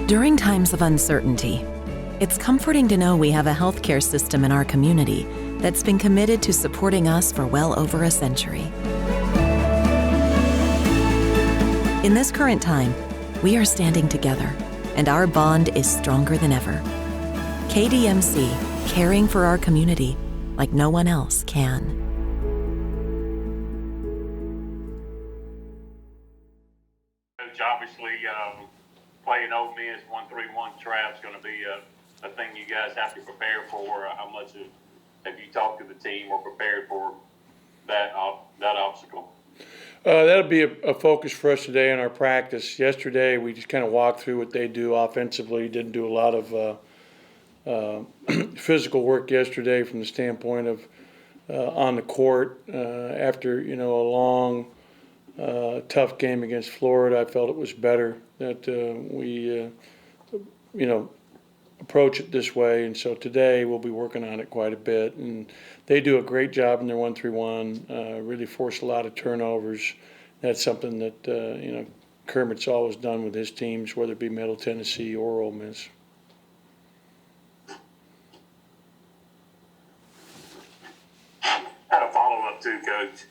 During times of uncertainty, it's comforting to know we have a healthcare system in our community that's been committed to supporting us for well over a century. In this current time, we are standing together, and our bond is stronger than ever. KDMC, caring for our community like no one else can. Coach, obviously, playing Ole Miss 1-3-1 trap is going to be a thing you guys have to prepare for. How much have you talked to the team or prepared for that obstacle? That'll be a focus for us today in our practice. Yesterday, we just kind of walked through what they do offensively. Didn't do a lot of physical work yesterday from the standpoint of on the court. After a long, tough game against Florida, I felt it was better that we approach it this way. And so today we'll be working on it quite a bit. And they do a great job in their 1-3-1. Really force a lot of turnovers. That's something that Kermit's always done with his teams, whether it be Middle Tennessee or Ole Miss. Had a follow-up too, Coach.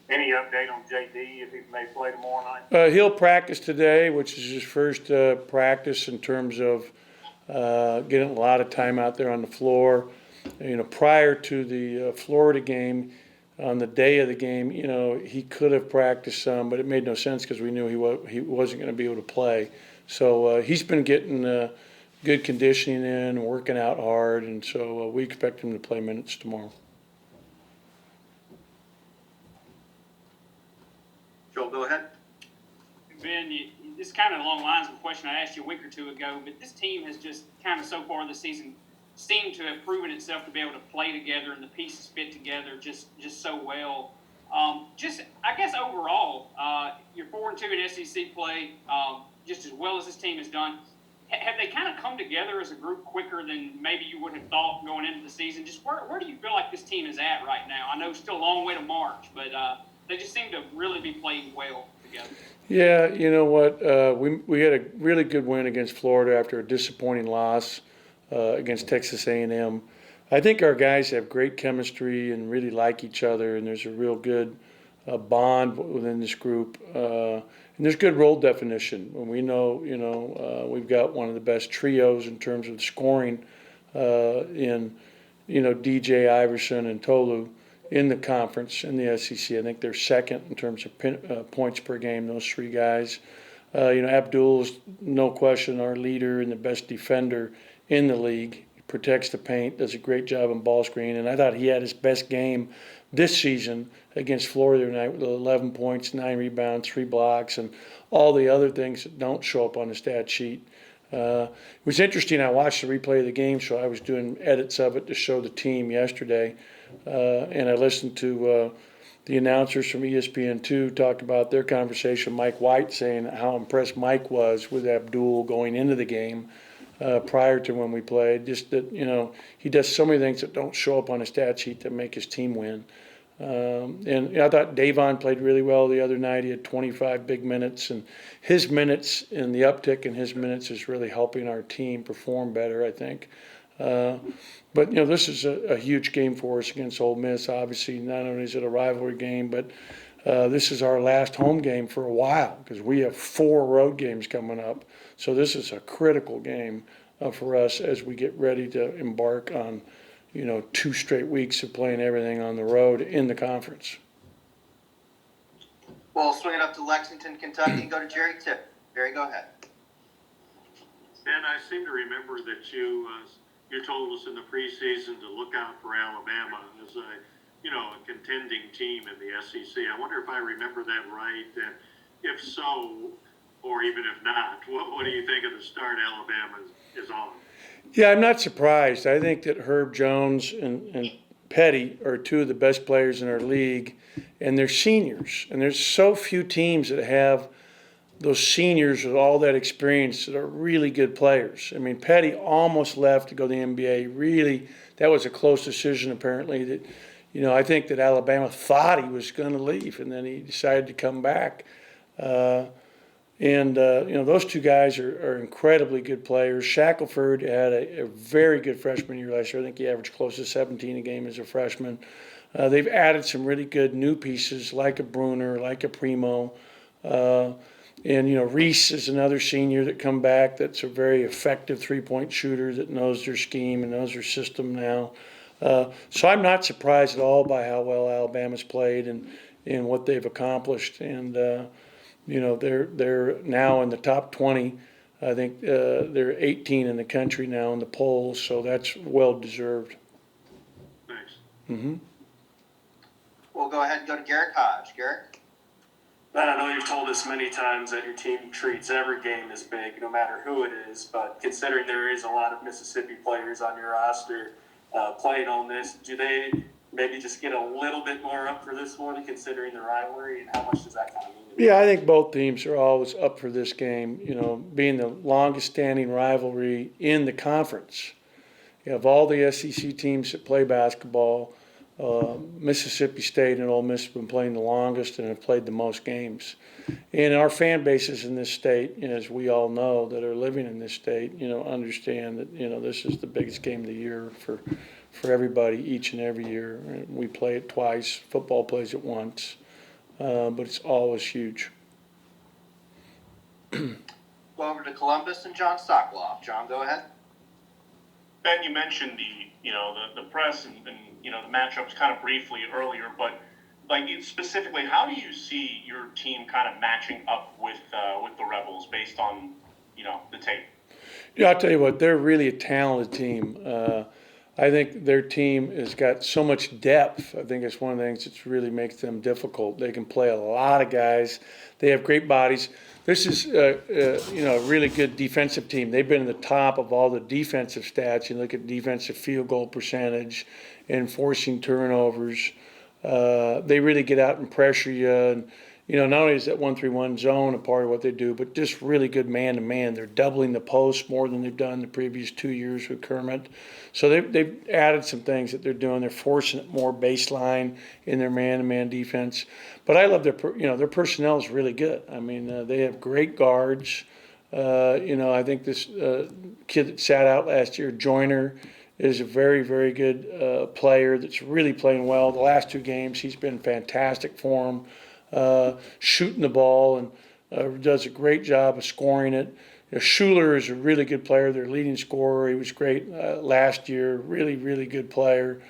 Any update on JD if he may play tomorrow night? He'll practice today, which is his first practice in terms of getting a lot of time out there on the floor. Prior to the Florida game, on the day of the game, he could have practiced some, but it made no sense because we knew he wasn't going to be able to play. So he's been getting good conditioning in, working out hard, and so we expect him to play minutes tomorrow. Joel, go ahead. Ben, this is kind of along the lines of a question I asked you a week or two ago, but this team has just kind of so far this season seemed to have proven itself to be able to play together and the pieces fit together just so well. I guess overall, you're 4-2 in SEC play, just as well as this team has done. Have they kind of come together as a group quicker than maybe you would have thought going into the season? Just where do you feel like this team is at right now? I know it's still a long way to March, but they just seem to really be playing well together. Yeah, you know what? We had a really good win against Florida after a disappointing loss against Texas A&M. I think our guys have great chemistry and really like each other, and there's a real good bond within this group. And there's good role definition. And we know, we've got one of the best trios in terms of scoring in, DJ Iverson and Tolu in the conference, in the SEC. I think they're second in terms of points per game, those three guys. Abdul's, no question, our leader and the best defender in the league. He protects the paint, does a great job on ball screen, and I thought he had his best game this season against Florida tonight with 11 points, 9 rebounds, 3 blocks, and all the other things that don't show up on the stat sheet. It was interesting. I watched the replay of the game, so I was doing edits of it to show the team yesterday. And I listened to the announcers from ESPN2 talk about their conversation. Mike White saying how impressed Mike was with Abdul going into the game prior to when we played. Just that, he does so many things that don't show up on a stat sheet that make his team win. And I thought Davon played really well the other night. He had 25 big minutes, and his minutes and the uptick in his minutes is really helping our team perform better, I think. But, this is a huge game for us against Ole Miss. Obviously, not only is it a rivalry game, but this is our last home game for a while because we have 4 road games coming up. So this is a critical game for us as we get ready to embark on, 2 straight weeks of playing everything on the road in the conference. We'll swing it up to Lexington, Kentucky, and go to Jerry Tip. Jerry, go ahead. Ben, I seem to remember that you told us in the preseason to look out for Alabama as a contending team in the SEC. I wonder if I remember that right, and if so, or even if not, what do you think of the start Alabama is on? Yeah, I'm not surprised. I think that Herb Jones and Petty are 2 of the best players in our league, and they're seniors. And there's so few teams that have those seniors with all that experience that are really good players. I mean, Petty almost left to go to the NBA. Really, that was a close decision apparently. That, I think that Alabama thought he was going to leave, and then he decided to come back. And, those two guys are incredibly good players. Shackelford had a very good freshman year last year. I think he averaged close to 17 a game as a freshman. They've added some really good new pieces like a Bruner, like a Primo. And Reese is another senior that come back that's a very effective three-point shooter that knows their scheme and knows their system now. So I'm not surprised at all by how well Alabama's played and what they've accomplished. And, they're now in the top 20. I think they're 18 in the country now in the polls, so that's well-deserved. Thanks. Mm-hmm. We'll go ahead and go to Garrett Hodge. Garrett? Ben, I know you've told us many times that your team treats every game as big, no matter who it is, but considering there is a lot of Mississippi players on your roster playing on this, do they maybe just get a little bit more up for this one, considering the rivalry, and how much does that kind of mean? Yeah, I think both teams are always up for this game, being the longest-standing rivalry in the conference. You have all the SEC teams that play basketball. Mississippi State and Ole Miss have been playing the longest and have played the most games. And our fan bases in this state, as we all know that are living in this state, understand that, this is the biggest game of the year for everybody each and every year. We play it twice. Football plays it once. But it's always huge. Go over to Columbus and John Sokoloff. John, go ahead. Ben, you mentioned the press and the matchups kind of briefly earlier, but specifically, how do you see your team kind of matching up with the Rebels based on the tape? Yeah, I'll tell you what, they're really a talented team. I think their team has got so much depth. I think it's one of the things that really makes them difficult. They can play a lot of guys. They have great bodies. This is, a really good defensive team. They've been in the top of all the defensive stats. You look at defensive field goal percentage and forcing turnovers. They really get out and pressure you. And, not only is that 1-3-1 zone a part of what they do, but just really good man-to-man. They're doubling the post more than they've done the previous 2 years with Kermit. So they've added some things that they're doing. They're forcing it more baseline in their man-to-man defense. But I love their personnel is really good. I mean, they have great guards. I think this kid that sat out last year, Joyner, is a very, very good player that's really playing well. The last 2 games, he's been fantastic for them. Shooting the ball and does a great job of scoring it. Schuler is a really good player, their leading scorer. He was great last year, really, really good player.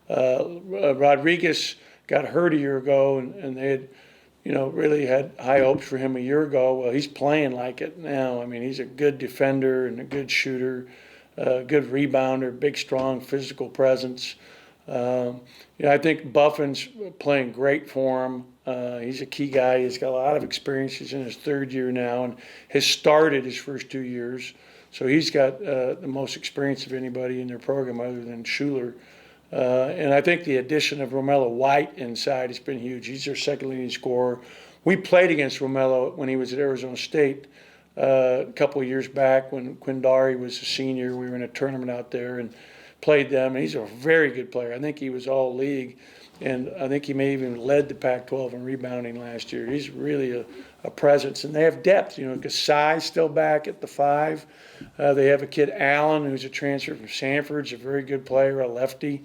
Rodriguez got hurt a year ago, and they had, really had high hopes for him a year ago. Well, he's playing like it now. I mean, he's a good defender and a good shooter, good rebounder, big, strong, physical presence. I think Buffin's playing great for him. He's a key guy. He's got a lot of experience. He's in his 3rd year now and has started his first 2 years. So he's got the most experience of anybody in their program other than Schuler. And I think the addition of Romello White inside has been huge. He's their second leading scorer. We played against Romello when he was at Arizona State a couple of years back when Quindari was a senior. We were in a tournament out there and played them. And he's a very good player. I think he was all league. And I think he may even led the Pac-12 in rebounding last year. He's really a presence. And they have depth, Kasai's still back at the 5. They have a kid, Allen, who's a transfer from Sanford's a very good player, a lefty,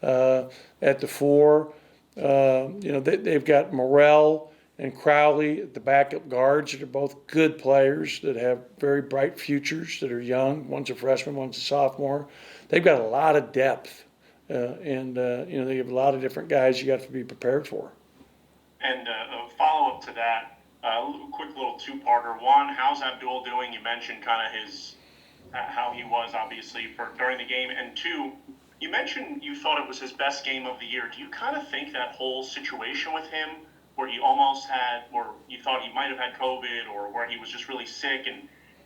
at the 4. They've got Morrell and Crowley at the backup guards that are both good players that have very bright futures, that are young. One's a freshman, one's a sophomore. They've got a lot of depth. They have a lot of different guys you got to be prepared for. And a follow-up to that, quick little 2-parter. One, how's Abdul doing? You mentioned kind of how he was, obviously, during the game. And 2, you mentioned you thought it was his best game of the year. Do you kind of think that whole situation with him, where he almost had, or you thought he might have had COVID, or where he was just really sick,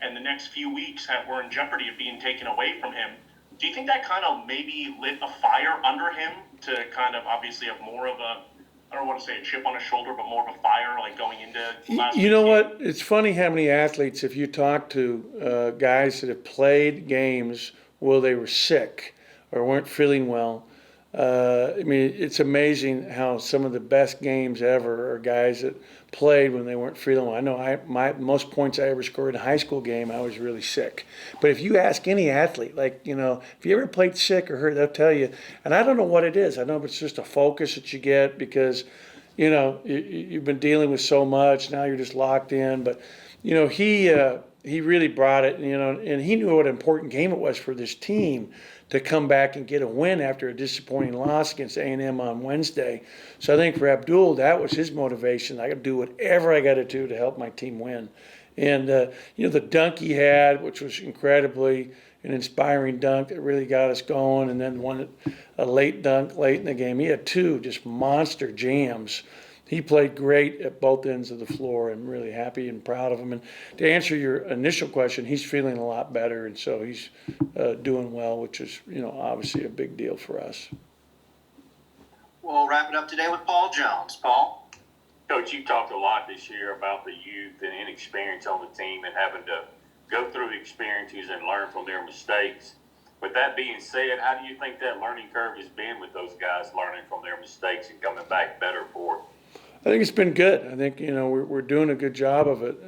and the next few weeks were in jeopardy of being taken away from him, do you think that kind of maybe lit a fire under him to kind of obviously have more of a, I don't want to say a chip on his shoulder, but more of a fire going into last You know what? It's funny how many athletes, if you talk to guys that have played games where they were sick or weren't feeling well, it's amazing how some of the best games ever are guys that played when they weren't feeling well. I know my most points I ever scored in a high school game, I was really sick. But if you ask any athlete, like, if you ever played sick or hurt, they'll tell you. And I don't know what it is. I don't know if it's just a focus that you get because, you've been dealing with so much. Now you're just locked in. But, he really brought it, and he knew what an important game it was for this team to come back and get a win after a disappointing loss against A&M on Wednesday. So I think for Abdul, that was his motivation. I got to do whatever I got to do to help my team win. And, the dunk he had, which was incredibly an inspiring dunk that really got us going, and then a late dunk late in the game. He had two just monster jams. He played great at both ends of the floor. I'm really happy and proud of him. And to answer your initial question, he's feeling a lot better, and so he's doing well, which is, obviously a big deal for us. We'll wrap it up today with Paul Jones. Paul? Coach, you talked a lot this year about the youth and inexperience on the team and having to go through the experiences and learn from their mistakes. With that being said, how do you think that learning curve has been with those guys learning from their mistakes and coming back better for it? I think it's been good. I think, we're doing a good job of it.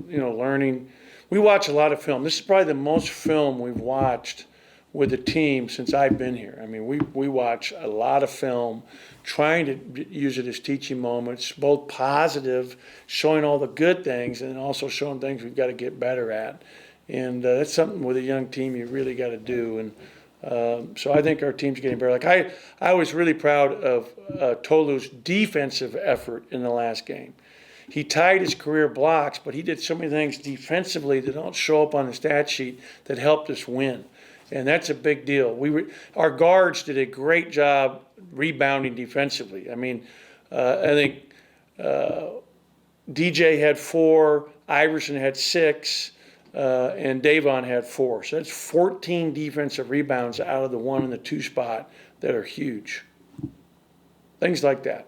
Learning. We watch a lot of film. This is probably the most film we've watched with the team since I've been here. I mean, we watch a lot of film, trying to use it as teaching moments, both positive, showing all the good things, and also showing things we've got to get better at. And that's something with a young team you really got to do. And so I think our team's getting better. Like I was really proud of Tolu's defensive effort in the last game. He tied his career blocks, but he did so many things defensively that don't show up on the stat sheet that helped us win. And that's a big deal. Our guards did a great job rebounding defensively. I mean, I think DJ had 4, Iverson had 6, and Davon had 4. So that's 14 defensive rebounds out of the 1 and the 2 spot that are huge. Things like that.